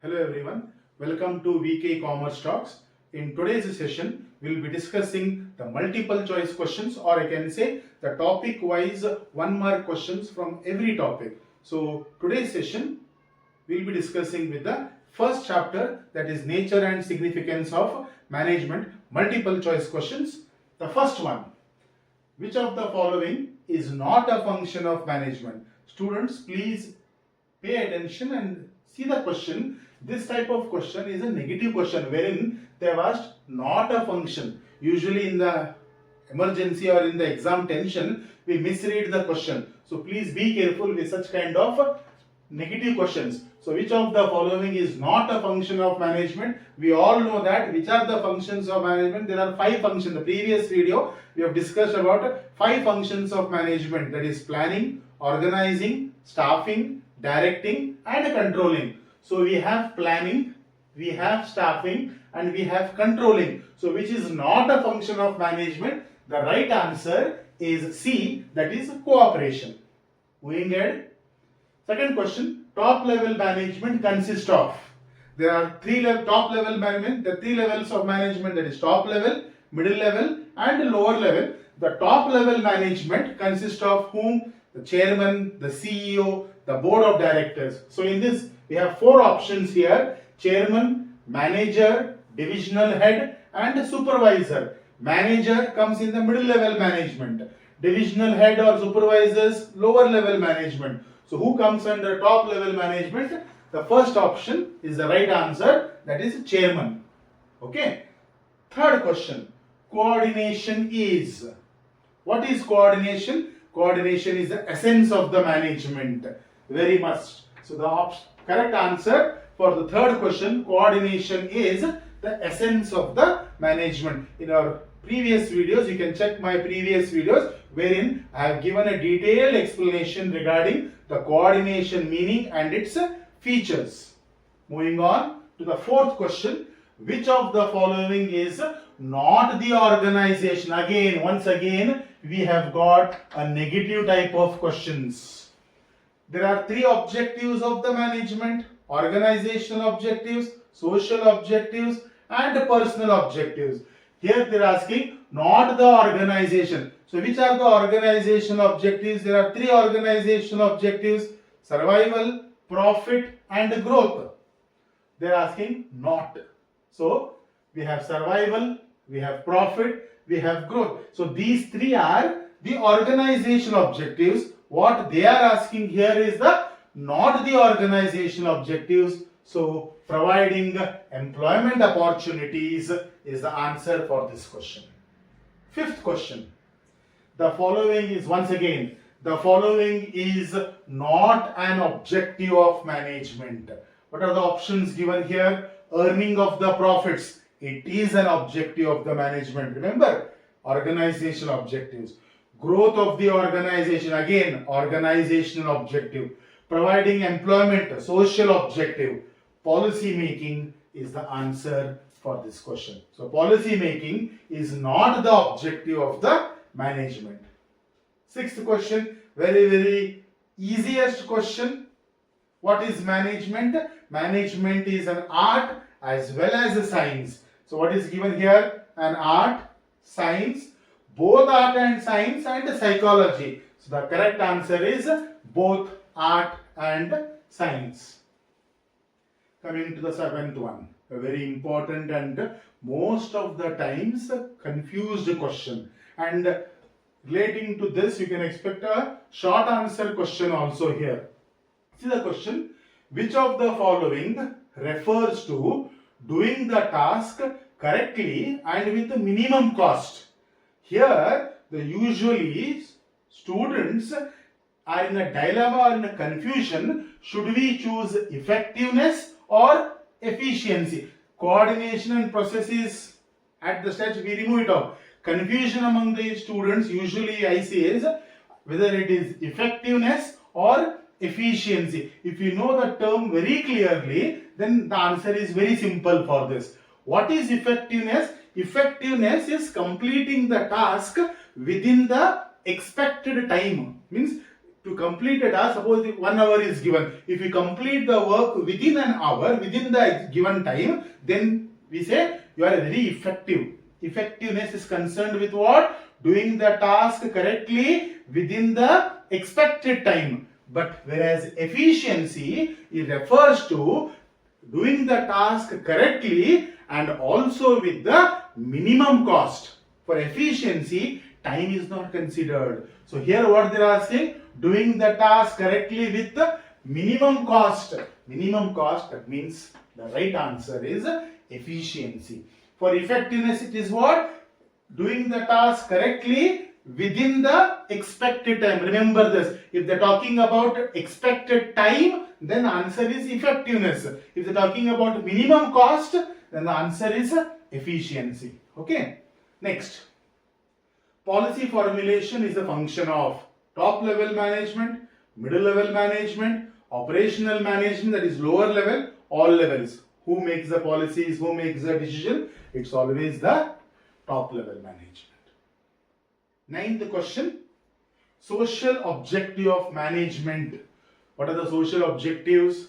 Hello everyone, welcome to VK Commerce Talks. In today's session, we'll be discussing the multiple choice questions, or I can say the topic wise 1 mark questions from every topic. So today's session, we'll be discussing with the first chapter, that is nature and significance of management, multiple choice questions. The first one, which of the following is not a function of management? Students, please pay attention and see the question. This type of question is a negative question wherein they have asked not a function. Usually in the emergency or in the exam tension, we misread the question. So please be careful with such kind of negative questions. So which of the following is not a function of management? We all know that which are the functions of management. There are 5 functions. In the previous video, we have discussed about 5 functions of management, that is planning, organizing, staffing, directing and controlling. So we have planning, we have staffing and we have controlling. So which is not a function of management? The right answer is C, that is cooperation. Moving ahead. Second question, top level management consists of. There are 3 top level management, the 3 levels of management, that is top level, middle level and lower level. The top level management consists of whom? The chairman, the CEO, the board of directors. So in this we have 4 options here: chairman, manager, divisional head and supervisor. Manager comes in the middle level management. Divisional head or supervisors, lower level management. So who comes under top level management? The first option is the right answer, that is chairman. Okay. Third question, coordination is. What is coordination? Coordination is the essence of the management. Very much. So the correct answer for the third question, coordination is the essence of the management. In our previous videos, you can check my previous videos wherein I have given a detailed explanation regarding the coordination meaning and its features. Moving on to the fourth question, which of the following is not the organization? Again, once again, we have got a negative type of questions. There are 3 objectives of the management: organizational objectives, social objectives and personal objectives. Here they are asking not the organization. So which are the organizational objectives? There are 3 organizational objectives: survival, profit and growth. They are asking not. So we have survival, we have profit, we have growth. So these 3 are the organizational objectives. What they are asking here is the not the organizational objectives. So providing employment opportunities is the answer for this question. Fifth question. The following is, once again, the following is not an objective of management. What are the options given here? Earning of the profits. It is an objective of the management. Remember, organizational objectives. Growth of the organization, again, organizational objective. Providing employment, social objective. Policy making is the answer for this question. So policy making is not the objective of the management. Sixth question, very easiest question. What is management? Management is an art as well as a science. So what is given here? An art, science, both art and science and psychology. So the correct answer is both art and science. Coming to the 7th one, a very important and most of the times confused question. And relating to this, you can expect a short answer question also here. See the question, which of the following refers to doing the task correctly and with the minimum cost? Here, usually students are in a dilemma or in a confusion. Should we choose effectiveness or efficiency? Coordination and processes, at the stage we remove it off. Confusion among the students usually I see is whether it is effectiveness or efficiency. If you know the term very clearly, then the answer is very simple for this. What is effectiveness? Effectiveness is completing the task within the expected time. Means To complete a task, suppose 1 hour is given. If you complete the work within an hour, within the given time, then we say you are very effective. Effectiveness is concerned with what? Doing the task correctly within the expected time. But whereas efficiency, it refers to doing the task correctly and also with the minimum cost. For efficiency, time is not considered. So here what they are saying, doing the task correctly with the minimum cost. Minimum cost, that means the right answer is efficiency. For effectiveness, it is what? Doing the task correctly within the expected time. Remember this, if they are talking about expected time, then the answer is effectiveness. If they are talking about minimum cost, then the answer is efficiency. Okay. Next, policy formulation is a function of top level management, middle level management, operational management, that is lower level, all levels. Who makes the policies, who makes the decision? It's always the top level management. Ninth question, social objective of management. What are the social objectives?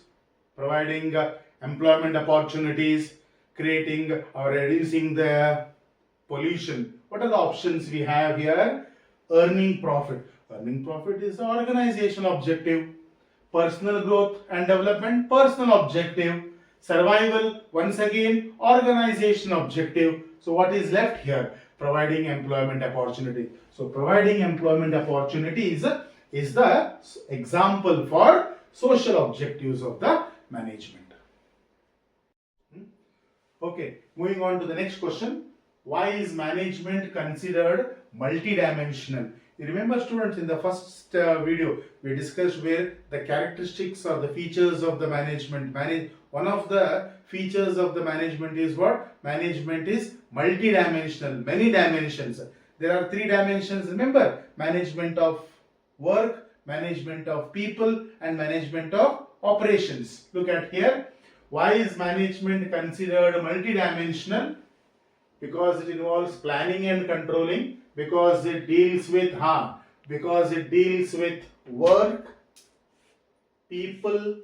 Providing employment opportunities, creating or reducing the pollution. What are the options we have here? Earning profit. Earning profit is the organizational objective. Personal growth and development, personal objective. Survival, once again, organization objective. So what is left here? Providing employment opportunity. So providing employment opportunities is the example for social objectives of the management. Okay, moving on to the next question. Why is management considered multidimensional? You remember, students, in the first video we discussed where the characteristics or the features of the management. One of the features of the management is what? Management is multidimensional, many dimensions. There are 3 dimensions, remember? Management of work, management of people, and management of operations. Look at here. Why is management considered multidimensional? Because it involves planning and controlling, because it deals with work, people,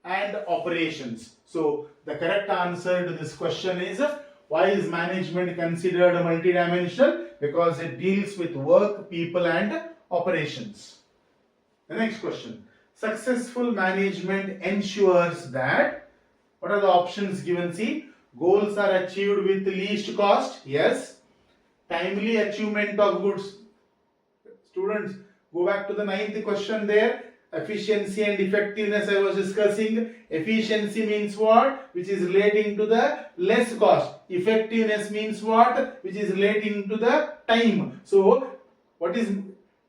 and operations. So the correct answer to this question is, why is management considered multidimensional? Because it deals with work, people, and operations. The next question. Successful management ensures that, what are the options given? See, goals are achieved with least cost. Yes. Timely achievement of goods. Students, go back to the 9th question there. Efficiency and effectiveness I was discussing. Efficiency means what? Which is relating to the less cost. Effectiveness means what? Which is relating to the time. So, what is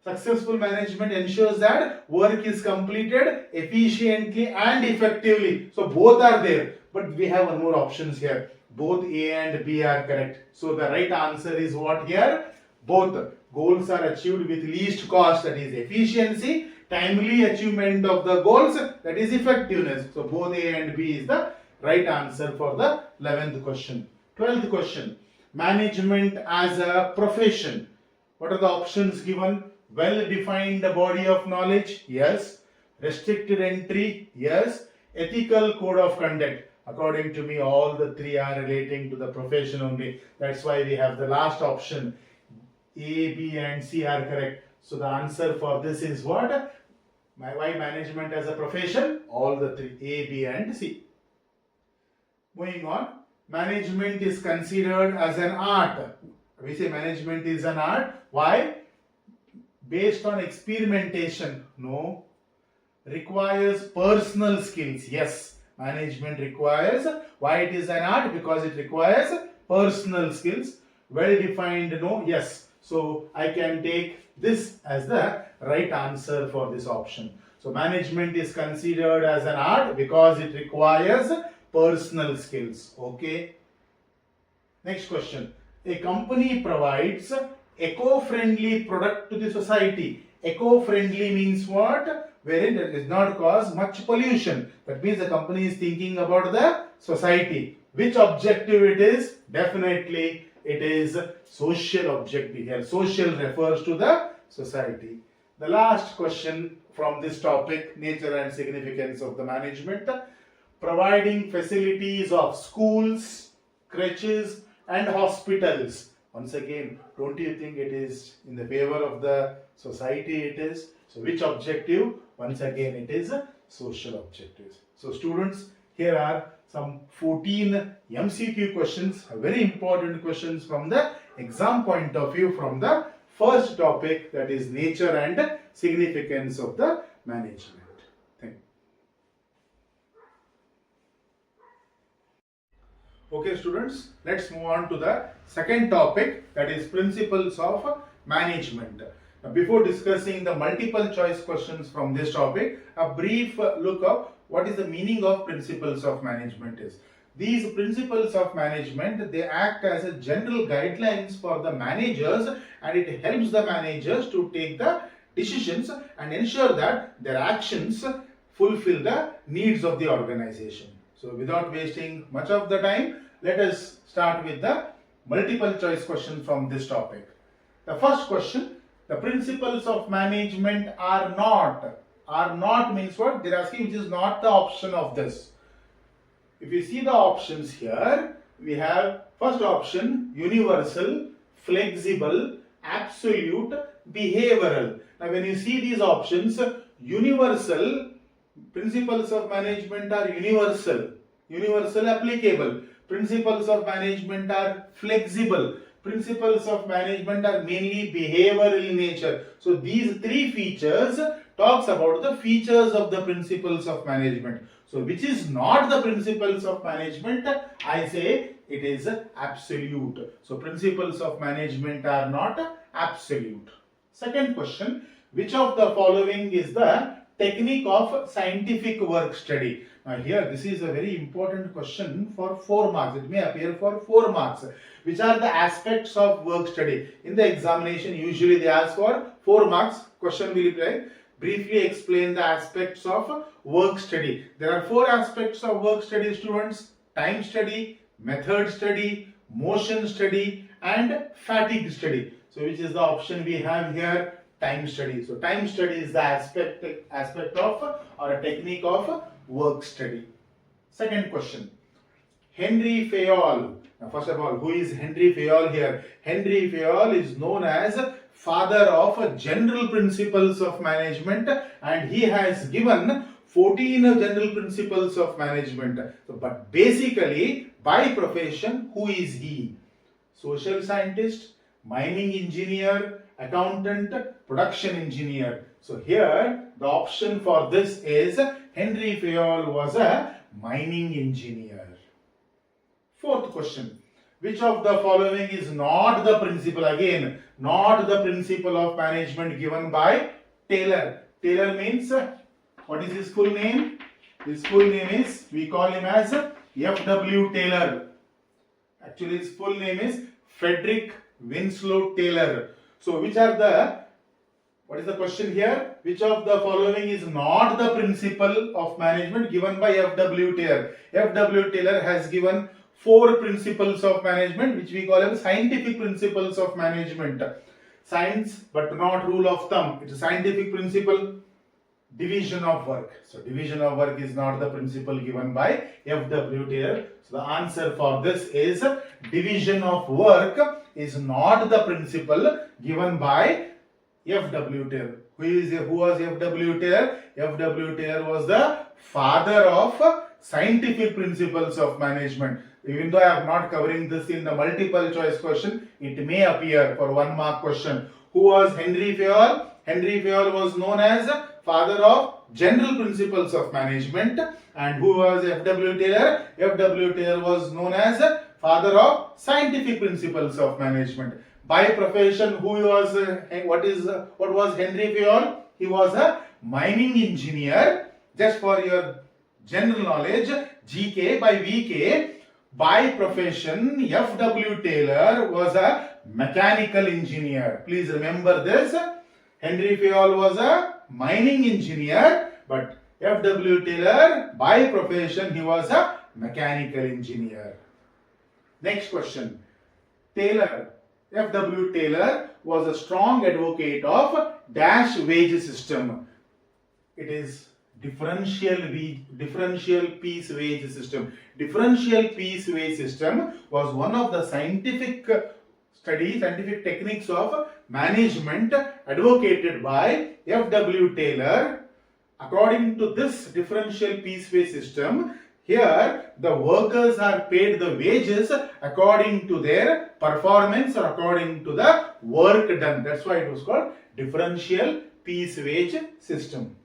successful management? Ensures that work is completed efficiently and effectively. So, both are there. But we have one more options here. Both A and B are correct. So, the right answer is what here? Both. Goals are achieved with least cost, that is efficiency. Timely achievement of the goals, that is effectiveness. So, both A and B is the right answer for the 11th question. 12th question. Management as a profession. What are the options given? Well-defined body of knowledge? Yes. Restricted entry? Yes. Ethical code of conduct? According to me, all the 3 are relating to the profession only. That's why we have the last option. A, B, and C are correct. So the answer for this is what? Why management as a profession? All the 3, A, B, and C. Moving on. Management is considered as an art. We say management is an art. Why? Based on experimentation. No. Requires personal skills. Yes. Management requires. Why it is an art? Because it requires personal skills. Well defined. No. Yes. So I can take this as the right answer for this option. So management is considered as an art because it requires personal skills. Okay. Next question. A company provides eco-friendly product to the society. Eco-friendly means what? Wherein it does not cause much pollution. That means the company is thinking about the society. Which objective it is? Definitely it is social objective here. Social refers to the society. The last question from this topic, nature and significance of the management. Providing facilities of schools, crèches and hospitals. Once again, don't you think it is in the favor of the society it is? So which objective? Once again, it is social objectives. So students, here are some 14 MCQ questions, very important questions from the exam point of view from the first topic, that is nature and significance of the management. Thank you. Okay students, let's move on to the second topic, that is principles of management. Now, before discussing the multiple choice questions from this topic, a brief look of what is the meaning of principles of management is. These principles of management, they act as a general guidelines for the managers, and it helps the managers to take the decisions and ensure that their actions fulfill the needs of the organization. So without wasting much of the time, let us start with the multiple choice question from this topic. The first question, the principles of management are not. Are not means what? They are asking which is not the option of this. If you see the options here, we have first option universal, flexible, absolute, behavioral. Now when you see these options, universal, principles of management are universal, universal applicable. Principles of management are flexible. Principles of management are mainly behavioral in nature. So these three features talks about the features of the principles of management. So which is not the principles of management? I say it is absolute. So principles of management are not absolute. Second question, which of the following is the technique of scientific work study? Now here this is a very important question for 4 marks. It may appear for 4 marks. Which are the aspects of work study? In the examination usually they ask for 4 marks. Question will be like, briefly explain the aspects of work study. There are 4 aspects of work study students: time study, method study, motion study and fatigue study. So which is the option we have here? Time study. So time study is the aspect of or a technique of work study. Second question, Henry Fayol. Now first of all, who is Henry Fayol here? Henry Fayol is known as father of general principles of management, and he has given 14 general principles of management. So, but basically by profession, who is he? Social scientist, mining engineer, accountant, production engineer. So here the option for this is Henry Fayol was a mining engineer. Fourth question, which of the following is not the principle? Again, not the principle of management given by Taylor. Taylor means, what is his full name? His full name is, we call him as F.W. Taylor. Actually his full name is Frederick Winslow Taylor. So which are the, what is the question here? Which of the following is not the principle of management given by F.W. Taylor? F.W. Taylor has given 4 principles of management, which we call as scientific principles of management. Science but not rule of thumb. It's a scientific principle. Division of work. So division of work is not the principle given by F.W. Taylor. So the answer for this is division of work is not the principle given by F.W. Taylor. Who was F.W. Taylor? F.W. Taylor was the father of scientific principles of management. Even though I am not covering this in the multiple choice question, it may appear for 1 mark question. Who was Henry Fayol? Henry Fayol was known as father of general principles of management. And who was F.W. Taylor? F.W. Taylor was known as father of scientific principles of management. By profession, who was what was Henry Fayol? He was a mining engineer. Just for your general knowledge, GK by VK. By profession, F.W. Taylor was a mechanical engineer. Please remember this. Henry Fayol was a mining engineer, but F.W. Taylor, by profession, he was a mechanical engineer. Next question. Taylor, F.W. Taylor was a strong advocate of dash wage system. It is differential piece wage system. Differential piece wage system was one of the scientific scientific techniques of management advocated by F.W. Taylor. According to this differential piece wage system, here the workers are paid the wages according to their performance or according to the work done. That's why it was called differential piece wage system.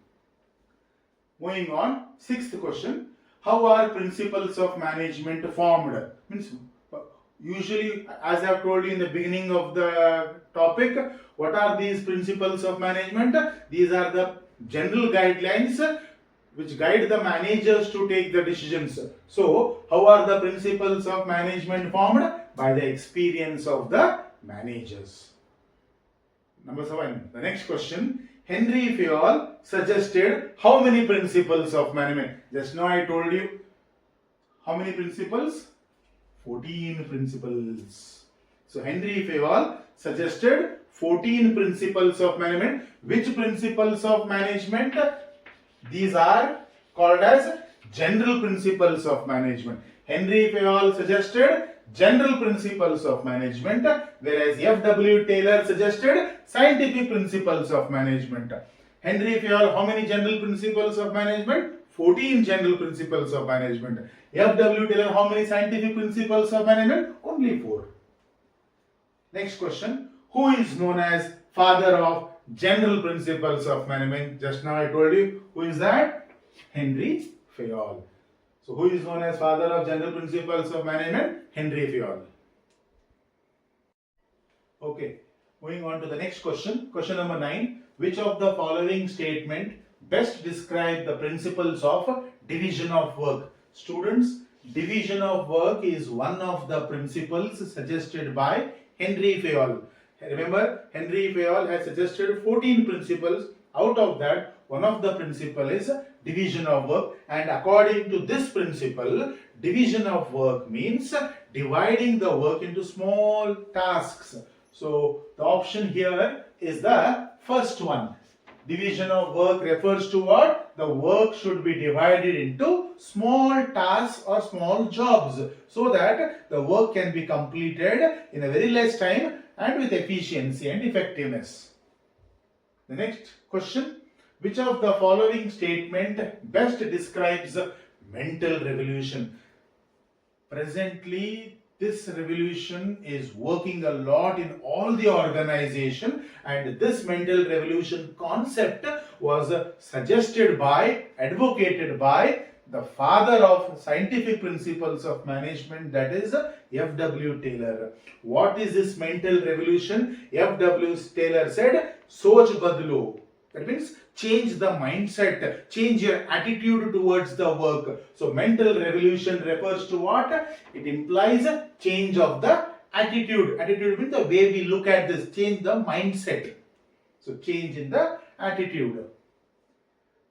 Moving on, sixth question. How are principles of management formed? Means usually, as I have told you in the beginning of the topic, what are these principles of management? These are the general guidelines which guide the managers to take the decisions. So, how are the principles of management formed? By the experience of the managers. Number 7. The next question. Henry Fayol suggested how many principles of management? Just now I told you how many principles? 14 principles. So Henry Fayol suggested 14 principles of management. Which principles of management? These are called as general principles of management. Henry Fayol suggested general principles of management, whereas F.W. Taylor suggested scientific principles of management. Henry Fayol, how many general principles of management? 14 general principles of management. F.W. Taylor, how many scientific principles of management? Only 4. Next question. Who is known as father of general principles of management? Just now I told you. Who is that? Henry Fayol. So who is known as father of general principles of management? Henry Fayol. Okay. Moving on to the next question. Question number 9. Which of the following statement best describe the principles of division of work? Students, division of work is one of the principles suggested by Henry Fayol. Remember, Henry Fayol has suggested 14 principles. Out of that, one of the principle is division of work, and according to this principle, division of work means dividing the work into small tasks. So the option here is the first one. Division of work refers to what? The work should be divided into small tasks or small jobs so that the work can be completed in a very less time and with efficiency and effectiveness. The next question. Which of the following statement best describes mental revolution? Presently, this revolution is working a lot in all the organization, and this mental revolution concept was suggested by, advocated by the father of scientific principles of management, that is F.W. Taylor. What is this mental revolution? F.W. Taylor said, Soch badlo. That means change the mindset, change your attitude towards the work. So mental revolution refers to what? It implies a change of the attitude. Attitude means the way we look at this, change the mindset. So change in the attitude.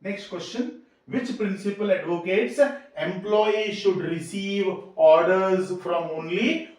Next question. Which principle advocates employee should receive orders from only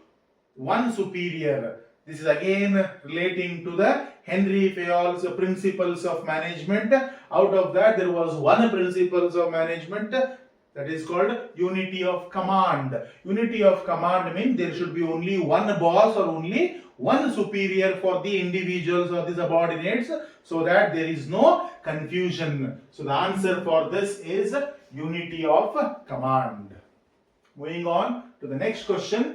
one superior? This is again relating to the Henry Fayol's principles of management. Out of that, there was one principles of management that is called unity of command. Unity of command means there should be only one boss or only one superior for the individuals or the subordinates, so that there is no confusion. So the answer for this is unity of command. Moving on to the next question.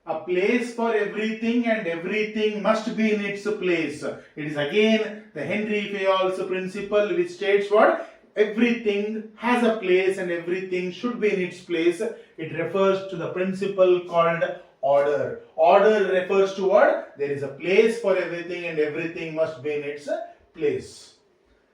A place for everything and everything must be in its place. It is again the Henry Fayol's principle which states what? Everything has a place and everything should be in its place. It refers to the principle called order. Order refers to what? There is a place for everything and everything must be in its place.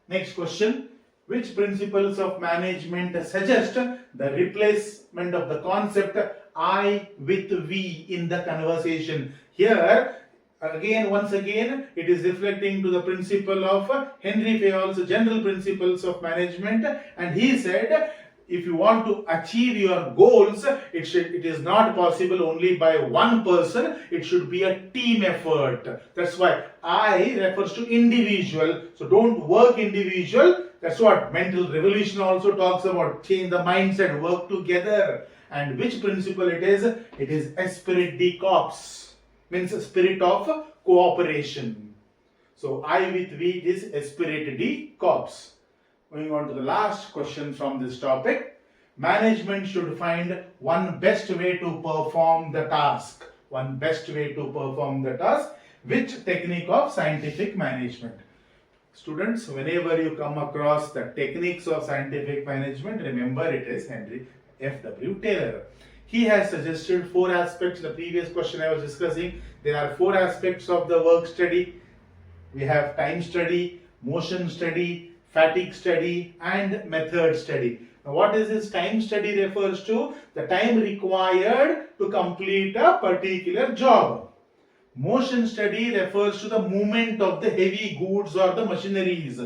Next question. Which principles of management suggest the replacement of the concept I with we in the conversation? Here, once again, it is reflecting to the principle of Henry Fayol's general principles of management, and he said, if you want to achieve your goals, it is not possible only by one person. It should be a team effort. That's why I refers to individual. So don't work individual. That's what mental revolution also talks about. Change the mindset, work together. And which principle it is? It is esprit de corps, means spirit of cooperation. So I with we is esprit de corps. Moving on to the last question from this topic. Management should find one best way to perform the task. One best way to perform the task. Which technique of scientific management? Students, whenever you come across the techniques of scientific management, remember it is Henry F.W. Taylor. He has suggested 4 aspects. The previous question I was discussing, there are 4 aspects of the work study. We have time study, motion study, fatigue study and method study. Now what is this time study refers to? The time required to complete a particular job. Motion study refers to the movement of the heavy goods or the machineries.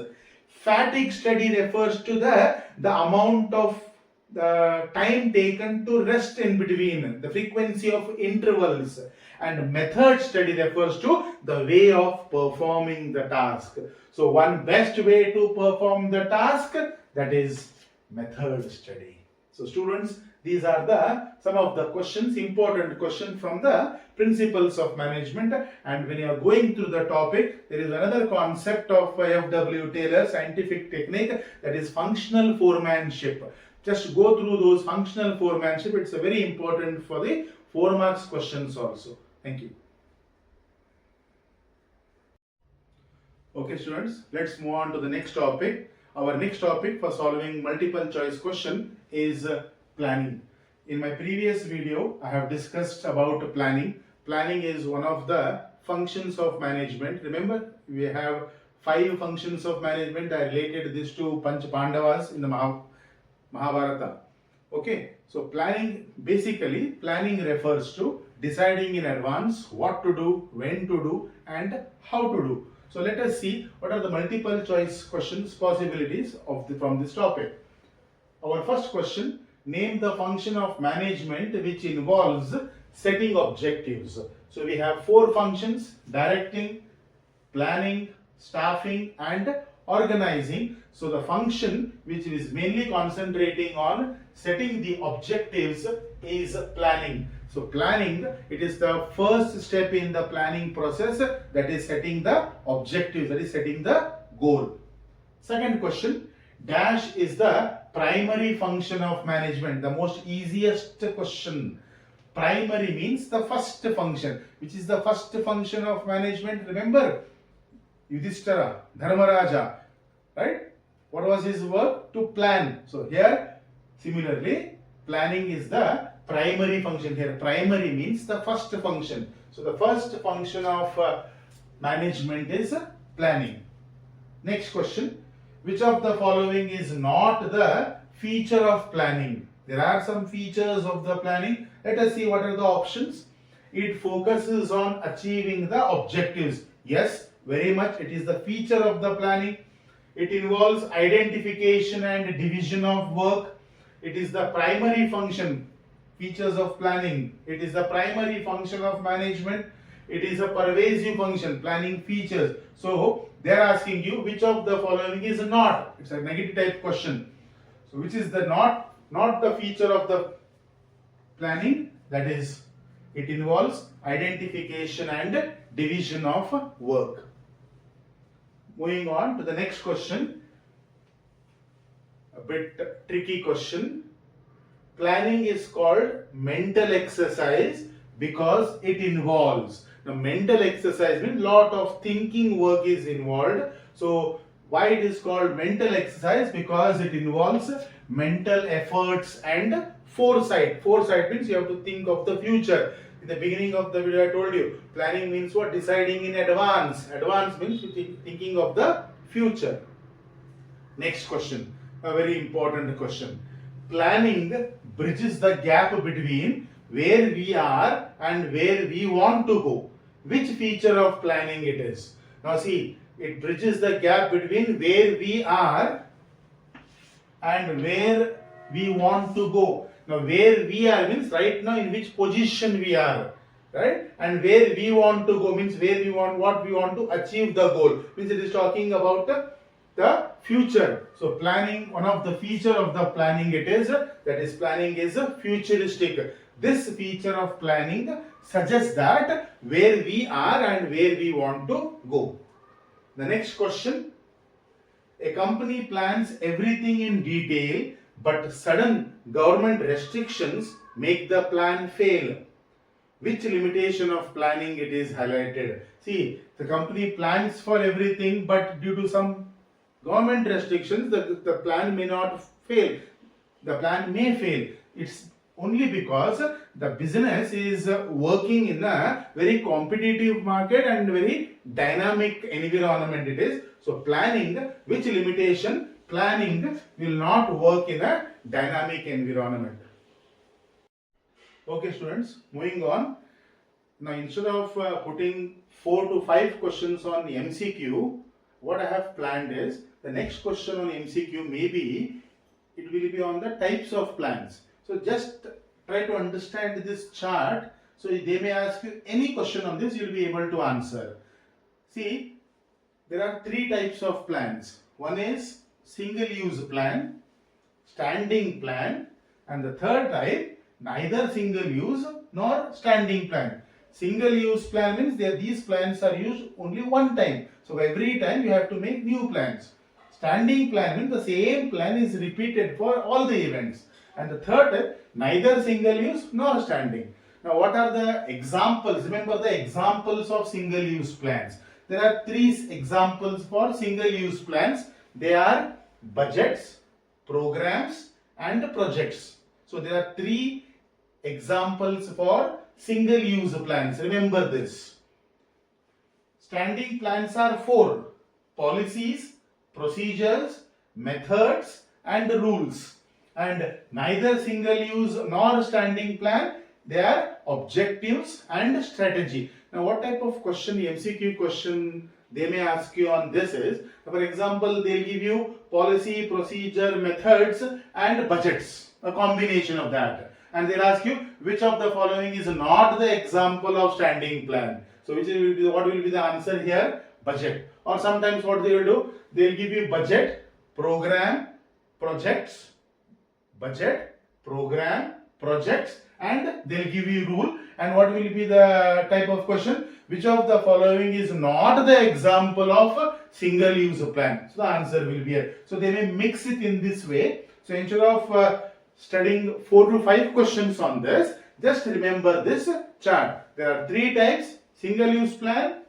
Fatigue study refers to the amount of the time taken to rest in between, the frequency of intervals. And method study refers to the way of performing the task. So one best way to perform the task, that is method study. So students, these are some of the questions, important questions from the principles of management. And when you are going through the topic, there is another concept of F.W. Taylor scientific technique, that is functional foremanship. Just go through those functional foremanship. It's very important for the 4 marks questions also. Thank you. Okay students, let's move on to the next topic. Our next topic for solving multiple choice question is planning. In my previous video, I have discussed about planning. Planning is one of the functions of management. Remember, we have 5 functions of management. I related this to Panch Pandavas in the Mahabharata. Okay, so planning, basically planning refers to deciding in advance what to do, when to do and how to do. So let us see what are the multiple choice questions possibilities from this topic. Our first question, name the function of management which involves setting objectives. So we have 4 functions: directing, planning, staffing and organizing. So the function which is mainly concentrating on setting the objectives is planning. So planning, it is the first step in the planning process, that is setting the objectives, that is setting the goal. Second question, dash is the primary function of management. The most easiest question. Primary means the first function. Which is the first function of management? Remember, Yudhishthira, Dharmaraja, right? What was his work? To plan. So here, similarly, planning is the primary function. Here, primary means the first function. So the first function of management is planning. Next question, which of the following is not the feature of planning? There are some features of the planning. Let us see what are the options. It focuses on achieving the objectives. Yes, very much it is the feature of the planning. It involves identification and division of work. It is the primary function, features of planning. It is the primary function of management. It is a pervasive function, planning features. So they are asking you which of the following is not. It's a negative type question. So which is the not the feature of the planning? That is, it involves identification and division of work. Moving on to the next question, a bit tricky question. Planning is called mental exercise because it involves. Now mental exercise means lot of thinking work is involved. So why it is called mental exercise? Because it involves mental efforts and foresight. Foresight means you have to think of the future. In the beginning of the video I told you, planning means what? Deciding in advance. Advance means thinking of the future. Next question, a very important question. Planning bridges the gap between where we are and where we want to go. Which feature of planning it is? Now see, it bridges the gap between where we are and where we want to go. Now where we are means right now in which position we are, right? And where we want to go means where we want, what we want to achieve the goal. Means it is talking about the future. So planning, one of the feature of the planning it is, that is planning is futuristic. This feature of planning suggests that where we are and where we want to go. The next question, a company plans everything in detail, but sudden government restrictions make the plan fail. Which limitation of planning it is highlighted? See, the company plans for everything, but due to some government restrictions, the plan may not fail. The plan may fail. It's only because the business is working in a very competitive market and very dynamic environment it is. So planning, which limitation? Planning will not work in a dynamic environment. Okay students, moving on. Now instead of putting 4 to 5 questions on MCQ, what I have planned is the next question on MCQ maybe it will be on the types of plans. So just try to understand this chart. So they may ask you any question on this, you will be able to answer. See, there are 3 types of plans. One is single use plan, standing plan, and the third type neither single use nor standing plan. Single use plan means these plans are used only one time. So every time you have to make new plans. Standing plan means the same plan is repeated for all the events. And the third type, neither single use nor standing. Now what are the examples? Remember the examples of single use plans. There are 3 examples for single use plans. They are budgets, programs and projects. So there are 3 examples for single use plans. Remember this. Standing plans are 4: policies, procedures, methods and rules. And neither single use nor standing plan, they are objectives and strategy. Now what type of question, MCQ question they may ask you on this is, for example, they'll give you policy, procedure, methods and budgets, a combination of that. And they'll ask you which of the following is not the example of standing plan. So what will be the answer here? Budget. Or sometimes what they will do, they'll give you budget, program, projects, budget, program, projects, and they'll give you rule. And what will be the type of question? Which of the following is not the example of single use plan? So the answer will be here. So they may mix it in this way. So instead of studying 4 to 5 questions on this, just remember this chart. There are 3 types: single use plan,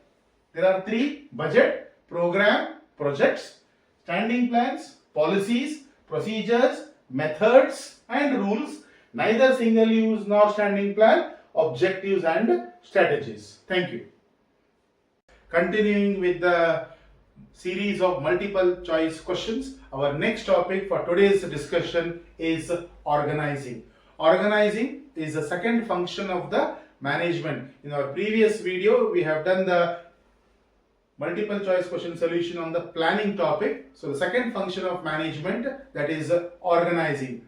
there are 3: budget, program, projects, standing plans, policies, procedures, methods and rules, neither single use nor standing plan, objectives and strategies. Thank you. Continuing with the series of multiple choice questions, our next topic for today's discussion is organizing. Organizing is the second function of the management. In our previous video, we have done the multiple choice question solution on the planning topic. So the second function of management, that is organizing.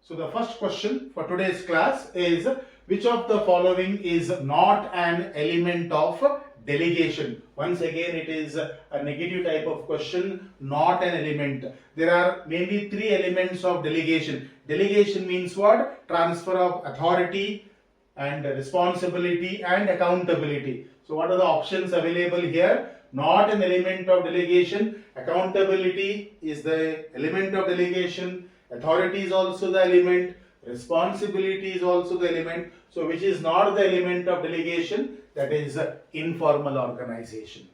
So the first question for today's class is, which of the following is not an element of delegation? Once again, it is a negative type of question, not an element. There are mainly 3 elements of delegation. Delegation means what? Transfer of authority and responsibility and accountability. So what are the options available here? Not an element of delegation. Accountability is the element of delegation. Authority is also the element. Responsibility is also the element. So which is not the element of delegation? That is informal organization.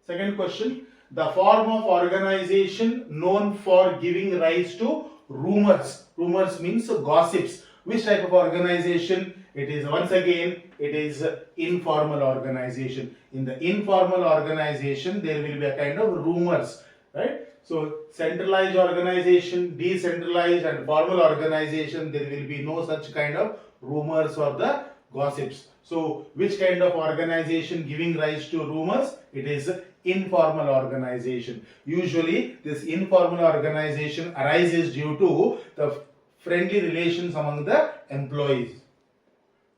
Second question, the form of organization known for giving rise to rumors. Rumors means gossips. Which type of organization? It is, once again, it is informal organization. In the informal organization, there will be a kind of rumors, right? So centralized organization, decentralized and formal organization, there will be no such kind of rumors or the gossips. So which kind of organization giving rise to rumors? It is informal organization. Usually this informal organization arises due to the friendly relations among the employees.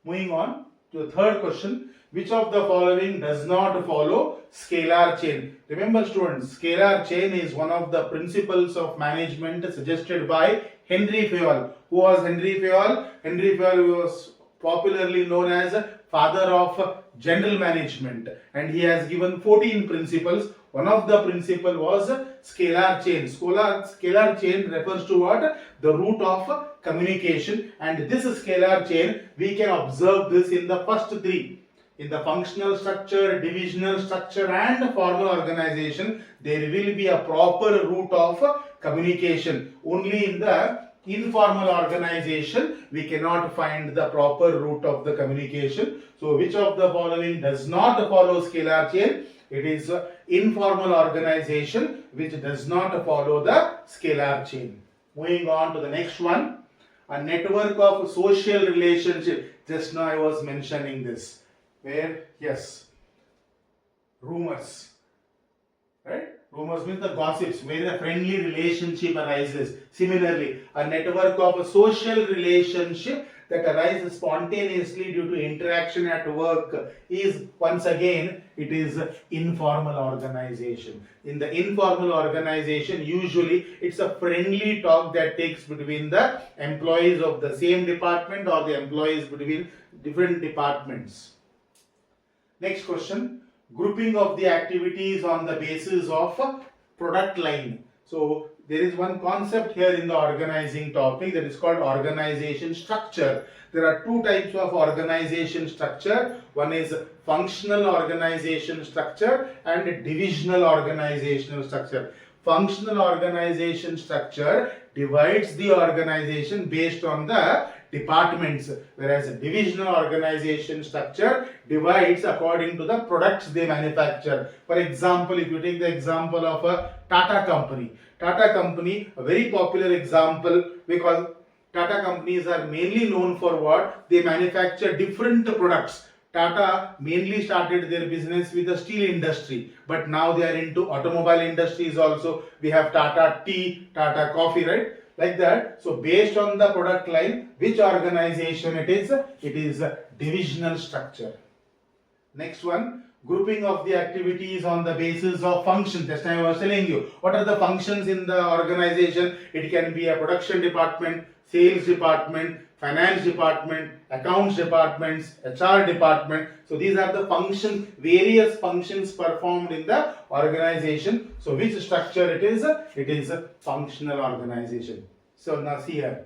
Moving on, to the third question. Which of the following does not follow scalar chain? Remember students, scalar chain is one of the principles of management suggested by Henry Fayol. Who was Henry Fayol? Henry Fayol was popularly known as father of general management, and he has given 14 principles. One of the principle was scalar chain. Scalar chain refers to what? The route of communication, and this scalar chain we can observe this in the first three. In the functional structure, divisional structure and formal organization, there will be a proper route of communication. Only in the informal organization we cannot find the proper route of the communication. So which of the following does not follow scalar chain? It is informal organization which does not follow the scalar chain. Moving on to the next one. A network of social relationship. Just now I was mentioning this. Where, yes, rumors, right? Rumors means the gossips, where a friendly relationship arises. Similarly, a network of a social relationship that arises spontaneously due to interaction at work is, once again, it is informal organization. In the informal organization, usually it's a friendly talk that takes between the employees of the same department or the employees between different departments. Next question, grouping of the activities on the basis of product line. So there is one concept here in the organizing topic that is called organization structure. There are two types of organization structure. One is functional organization structure and divisional organizational structure. Functional organization structure divides the organization based on the departments, whereas divisional organization structure divides according to the products they manufacture. For example, if you take the example of a Tata company. Tata company, a very popular example, because Tata companies are mainly known for what? They manufacture different products. Tata mainly started their business with the steel industry, but now they are into automobile industries also. We have Tata tea, Tata coffee, right? Like that. So based on the product line, which organization it is? It is a divisional structure. Next one, grouping of the activities on the basis of functions. Just I was telling you, what are the functions in the organization? It can be a production department, sales department, finance department, accounts departments, HR department. So these are the functions, various functions performed in the organization. So which structure it is? It is a functional organization. So now see here,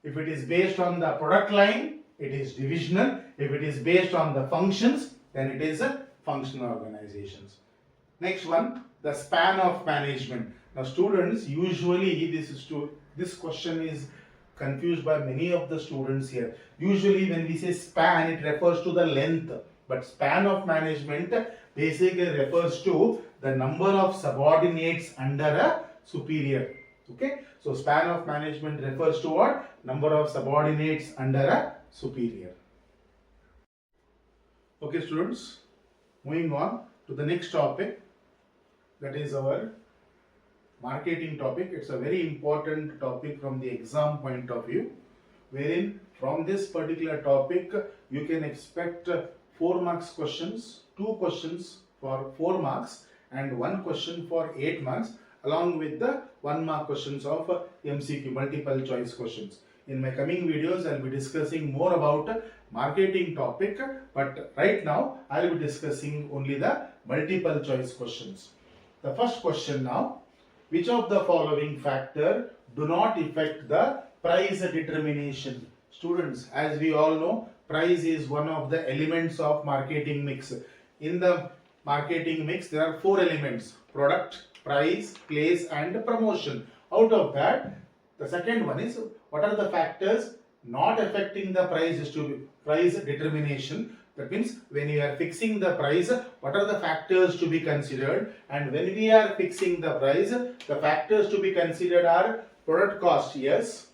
if it is based on the product line, it is divisional. If it is based on the functions, then it is a functional organizations. Next one, the span of management. Now students, usually this question is confused by many of the students here. Usually when we say span, it refers to the length, but span of management basically refers to the number of subordinates under a superior. Okay, so span of management refers to what? Number of subordinates under a superior. Okay students, moving on to the next topic, that is our marketing topic. It's a very important topic from the exam point of view, wherein from this particular topic you can expect 4 marks questions, 2 questions for 4 marks and 1 question for 8 marks, along with the 1 mark questions of MCQ, multiple choice questions. In my coming videos, I will be discussing more about marketing topic, but right now I will be discussing only the multiple choice questions. The first question now, which of the following factor do not affect the price determination? Students, as we all know, price is one of the elements of marketing mix. In the marketing mix, there are 4 elements: product, price, place and promotion. Out of that, the second one is, what are the factors not affecting the price determination? That means when you are fixing the price, what are the factors to be considered? And when we are fixing the price, the factors to be considered are product cost, yes;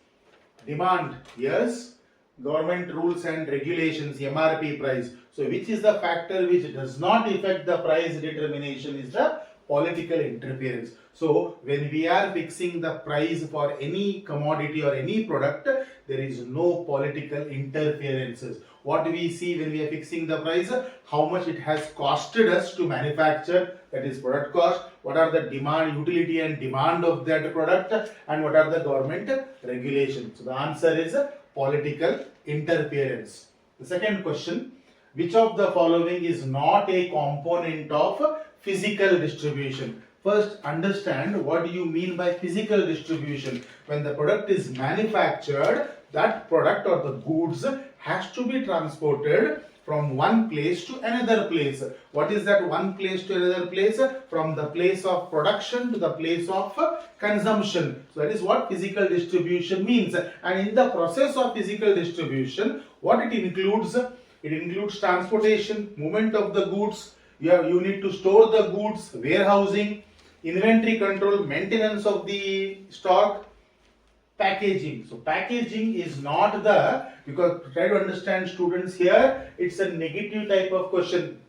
demand, yes; government rules and regulations, MRP price. So which is the factor which does not affect the price determination is the political interference. So when we are fixing the price for any commodity or any product, there is no political interferences. What we see when we are fixing the price, how much it has costed us to manufacture, that is product cost, what are the demand, utility and demand of that product, and what are the government regulations. So the answer is political interference. The second question, which of the following is not a component of physical distribution? First, understand what do you mean by physical distribution. When the product is manufactured, that product or the goods has to be transported from one place to another place. What is that one place to another place? From the place of production to the place of consumption. So that is what physical distribution means. And in the process of physical distribution, what it includes? It includes transportation, movement of the goods. You need to store the goods, warehousing, inventory control, maintenance of the stock, packaging. So packaging is not the, because try to understand students here, it's a negative type of question,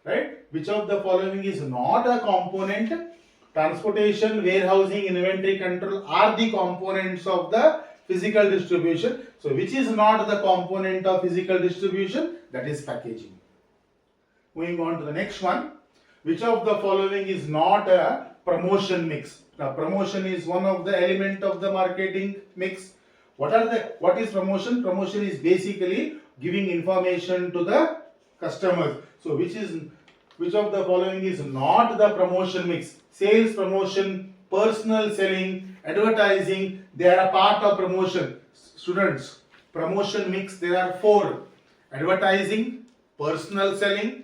right? Which of the following is not a component? Transportation, warehousing, inventory control are the components of the physical distribution. So which is not the component of physical distribution? That is packaging. Moving on to the next one. Which of the following is not a promotion mix? Now promotion is one of the element of the marketing mix. What is promotion? Promotion is basically giving information to the customers. So which of the following is not the promotion mix? Sales, promotion, personal selling, advertising, they are a part of promotion. Students, promotion mix, there are 4. Advertising, personal selling,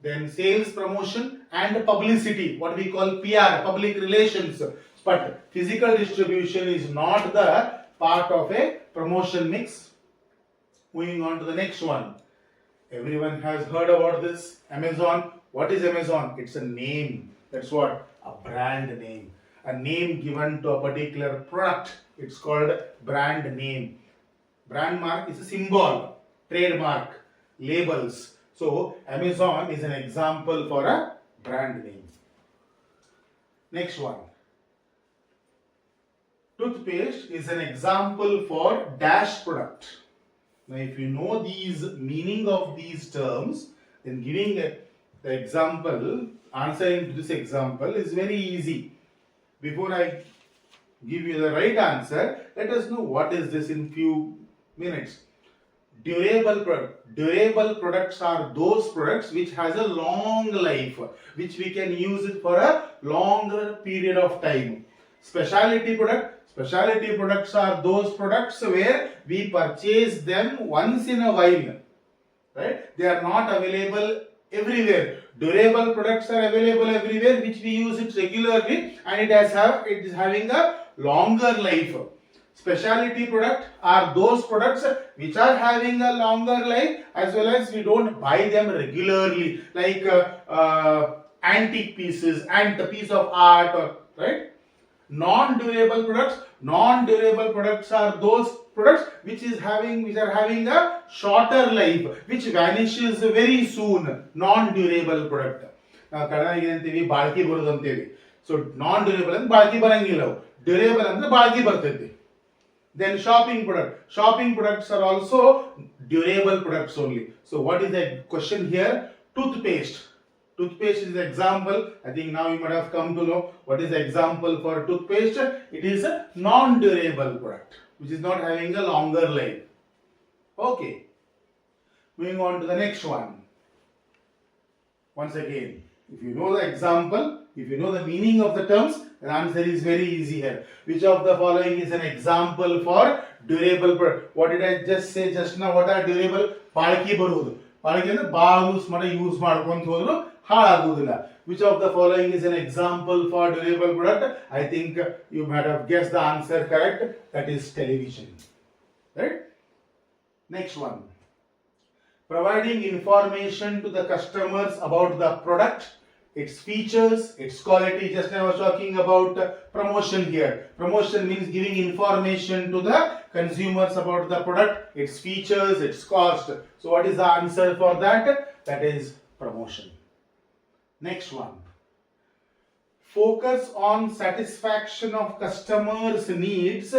then sales promotion and publicity, what we call PR, public relations. But physical distribution is not the part of a promotion mix. Moving on to the next one. Everyone has heard about this. Amazon. What is Amazon? It's a name. That's what? A brand name. A name given to a particular product. It's called brand name. Brand mark is a symbol, trademark, labels. So Amazon is an example for a brand name. Next one. Toothpaste is an example for dash product. Now if you know these meaning of these terms, then giving the example, answering to this example is very easy. Before I give you the right answer, let us know what is this in few minutes. Durable product. Durable products are those products which has a long life, which we can use it for a longer period of time. Specialty product. Specialty products are those products where we purchase them once in a while. Right? They are not available everywhere. Durable products are available everywhere, which we use it regularly, and it is having a longer life. Specialty product are those products which are having a longer life, as well as we don't buy them regularly, like antique pieces and the piece of art, or right. Non-durable products are those products which are having a shorter life, which vanishes very soon. Non-durable product. Now kadanaigi balki barudu anteve. So non-durable and balki barangilla. Durable and balki bartade. Then shopping products are also durable products only. So what is the question here? Toothpaste is the example. I think now you might have come to know what is the example for toothpaste. It is a non-durable product which is not having a longer life. Okay. Moving on to the next one. Once again, if you know the example, if you know the meaning of the terms, the answer is very easy here. Which of the following is an example for durable product? What did I just say just now? What are durable? Balki barudu. Balki andre baalu use madkondu hodru halagudilla. Which of the following is an example for durable product? I think you might have guessed the answer correct. That is television. Right? Next one. Providing information to the customers about the product, its features, its quality. Just now I was talking about promotion here. Promotion means giving information to the consumers about the product, its features, its cost. So what is the answer for that? That is promotion. Next one. focus on satisfaction of customers' needs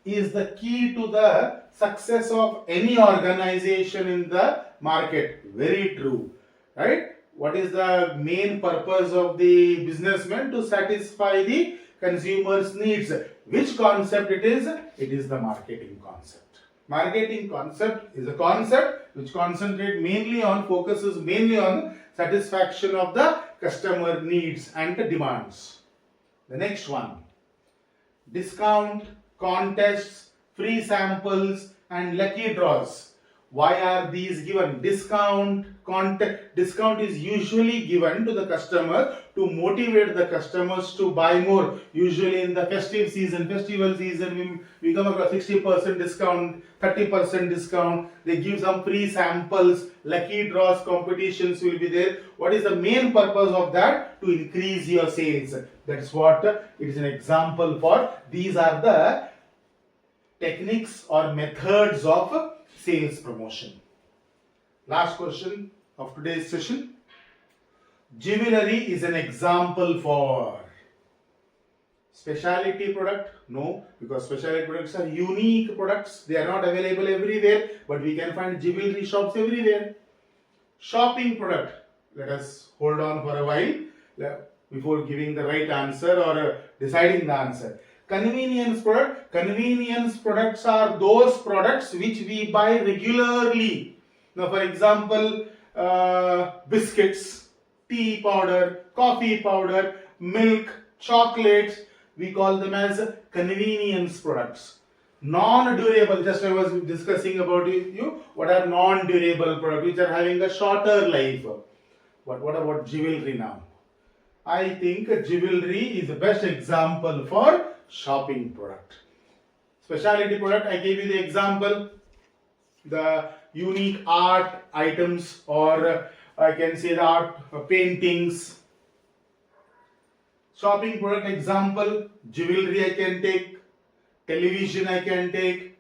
is the key to the success of any organization in the market. Very true, right? What is the main purpose of the businessman? To satisfy the consumers' needs. Which concept it is? It is the marketing concept. Marketing concept is a concept which focuses mainly on satisfaction of the customer needs and the demands. The next one, discount, contests, free samples and lucky draws. Why are these given? Discount is usually given to the customer to motivate the customers to buy more. Usually in the festival season, we come across 60% discount, 30% discount. They give some free samples, lucky draws, competitions will be there. What is the main purpose of that? To increase your sales. That's what it is an example for. These are the techniques or methods of sales promotion. Last question of today's session. Jewelry is an example for specialty product? No, because specialty products are unique products. They are not available everywhere, but we can find jewelry shops everywhere. Shopping product. Let us hold on for a while before giving the right answer or deciding the answer. Convenience product. Convenience products are those products which we buy regularly. Now, for example, biscuits, tea powder, coffee powder, milk, chocolates, we call them as convenience products. Non-durable, just I was discussing about you, what are non-durable products which are having a shorter life. But what about jewelry now? I think jewelry is the best example for shopping product. Specialty product, I gave you the example, the unique art items, or I can say the art paintings. Shopping product example, jewelry I can take, television I can take.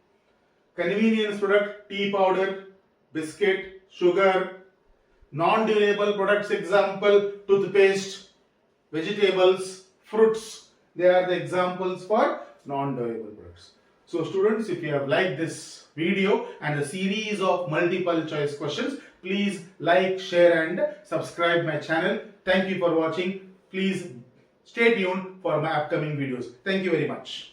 Convenience product, tea powder, biscuit, sugar. Non-durable products example, toothpaste, vegetables, fruits. They are the examples for non-durable products. So students, if you have liked this video and a series of multiple choice questions, please like, share and subscribe my channel. Thank you for watching. Please stay tuned for my upcoming videos. Thank you very much.